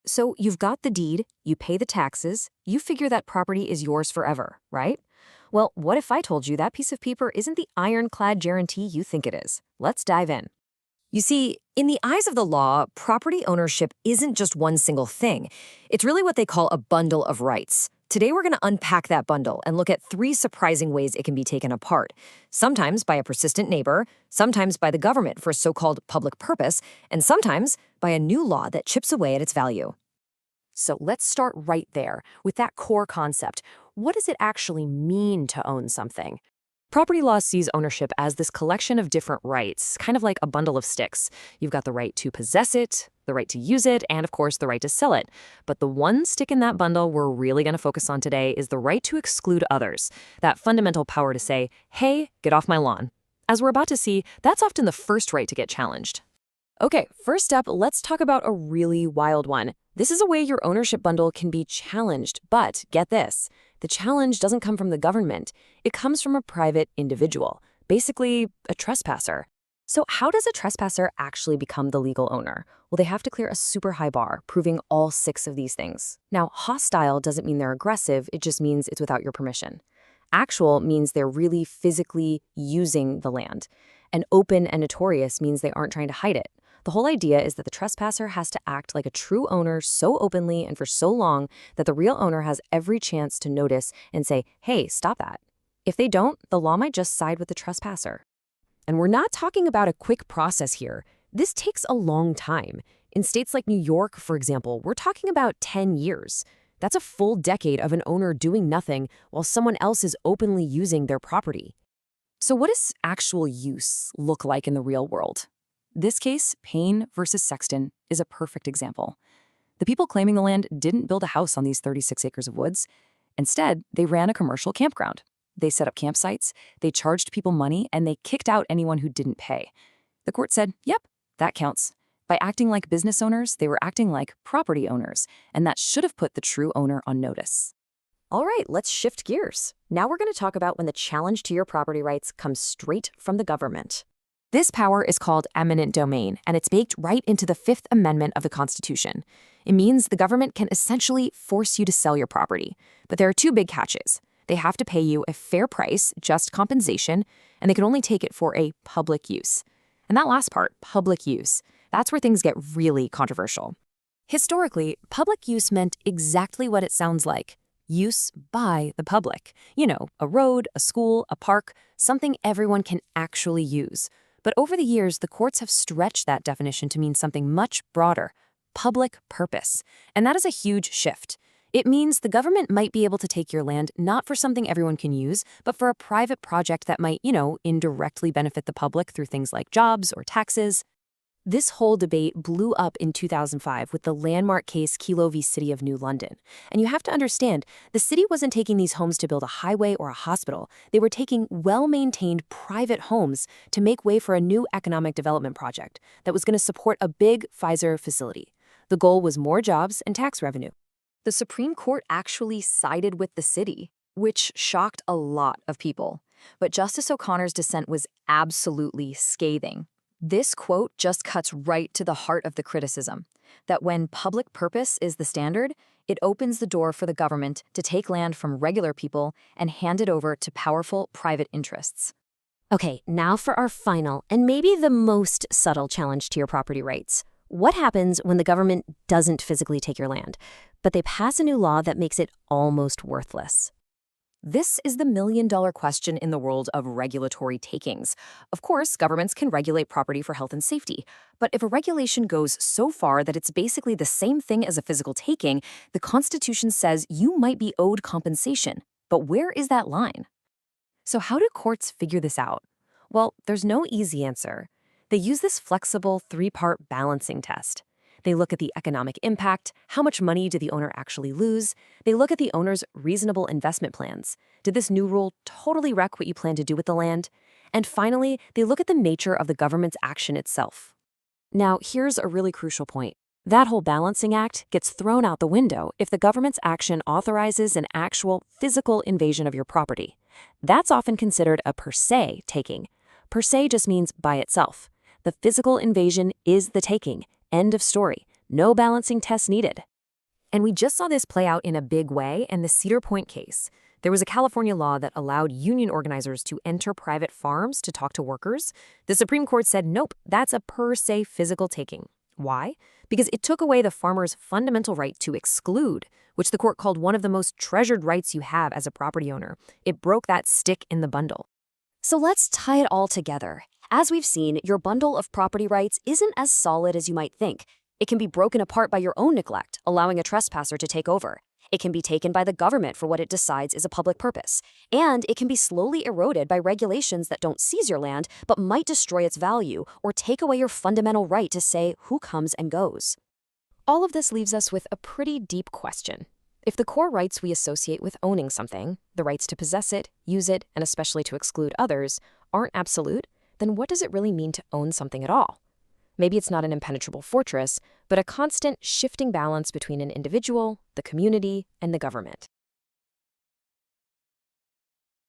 So you've got the deed, you pay the taxes, you figure that property is yours forever, right? Well, what if I told you that piece of paper isn't the ironclad guarantee you think it is? Let's dive in. You see, in the eyes of the law, property ownership isn't just one single thing. It's really what they call a bundle of rights. Today, we're going to unpack that bundle and look at three surprising ways it can be taken apart. Sometimes by a persistent neighbor, sometimes by the government for a so-called public purpose, and sometimes by a new law that chips away at its value. So let's start right there with that core concept. What does it actually mean to own something? Property law sees ownership as this collection of different rights, kind of like a bundle of sticks. You've got the right to possess it, the right to use it, and of course, the right to sell it. But the one stick in that bundle we're really going to focus on today is the right to exclude others, that fundamental power to say, hey, get off my lawn. As we're about to see, that's often the first right to get challenged. Okay, first up, let's talk about a really wild one. This is a way your ownership bundle can be challenged, but get this. The challenge doesn't come from the government. It comes from a private individual, basically a trespasser. So how does a trespasser actually become the legal owner? Well, they have to clear a super high bar, proving all 6 of these things. Now, hostile doesn't mean they're aggressive, it just means it's without your permission. Actual means they're really physically using the land. And open and notorious means they aren't trying to hide it. The whole idea is that the trespasser has to act like a true owner so openly and for so long that the real owner has every chance to notice and say, hey, stop that. If they don't, the law might just side with the trespasser. And we're not talking about a quick process here. This takes a long time. In states like New York, for example, we're talking about 10 years. That's a full decade of an owner doing nothing while someone else is openly using their property. So what does actual use look like in the real world? This case, Payne versus Sexton, is a perfect example. The people claiming the land didn't build a house on these 36 acres of woods. Instead, they ran a commercial campground. They set up campsites, they charged people money, and they kicked out anyone who didn't pay. The court said, yep, that counts. By acting like business owners, they were acting like property owners, and that should have put the true owner on notice. All right, let's shift gears. Now we're going to talk about when the challenge to your property rights comes straight from the government. This power is called eminent domain, and it's baked right into the Fifth Amendment of the Constitution. It means the government can essentially force you to sell your property. But there are 2 big catches. They have to pay you a fair price, just compensation, and they can only take it for a public use. And that last part, public use, that's where things get really controversial. Historically, public use meant exactly what it sounds like. Use by the public. You know, a road, a school, a park, something everyone can actually use. But over the years, the courts have stretched that definition to mean something much broader, public purpose. And that is a huge shift. It means the government might be able to take your land not for something everyone can use, but for a private project that might, indirectly benefit the public through things like jobs or taxes. This whole debate blew up in 2005 with the landmark case Kelo v. City of New London. And you have to understand, the city wasn't taking these homes to build a highway or a hospital. They were taking well-maintained private homes to make way for a new economic development project that was going to support a big Pfizer facility. The goal was more jobs and tax revenue. The Supreme Court actually sided with the city, which shocked a lot of people. But Justice O'Connor's dissent was absolutely scathing. This quote just cuts right to the heart of the criticism, that when public purpose is the standard, it opens the door for the government to take land from regular people and hand it over to powerful private interests. Okay, now for our final and maybe the most subtle challenge to your property rights. What happens when the government doesn't physically take your land, but they pass a new law that makes it almost worthless? This is the million-dollar question in the world of regulatory takings. Of course, governments can regulate property for health and safety, but if a regulation goes so far that it's basically the same thing as a physical taking, the Constitution says you might be owed compensation. But where is that line? So how do courts figure this out? Well, there's no easy answer. They use this flexible 3-part balancing test. They look at the economic impact, how much money did the owner actually lose? They look at the owner's reasonable investment plans. Did this new rule totally wreck what you plan to do with the land? And finally, they look at the nature of the government's action itself. Now, here's a really crucial point. That whole balancing act gets thrown out the window if the government's action authorizes an actual physical invasion of your property. That's often considered a per se taking. Per se just means by itself. The physical invasion is the taking. End of story. No balancing test needed. And we just saw this play out in a big way in the Cedar Point case. There was a California law that allowed union organizers to enter private farms to talk to workers. The Supreme Court said, nope, that's a per se physical taking. Why? Because it took away the farmer's fundamental right to exclude, which the court called one of the most treasured rights you have as a property owner. It broke that stick in the bundle. So let's tie it all together. As we've seen, your bundle of property rights isn't as solid as you might think. It can be broken apart by your own neglect, allowing a trespasser to take over. It can be taken by the government for what it decides is a public purpose. And it can be slowly eroded by regulations that don't seize your land, but might destroy its value or take away your fundamental right to say who comes and goes. All of this leaves us with a pretty deep question. If the core rights we associate with owning something, the rights to possess it, use it, and especially to exclude others, aren't absolute, then what does it really mean to own something at all? Maybe it's not an impenetrable fortress, but a constant shifting balance between an individual, the community, and the government.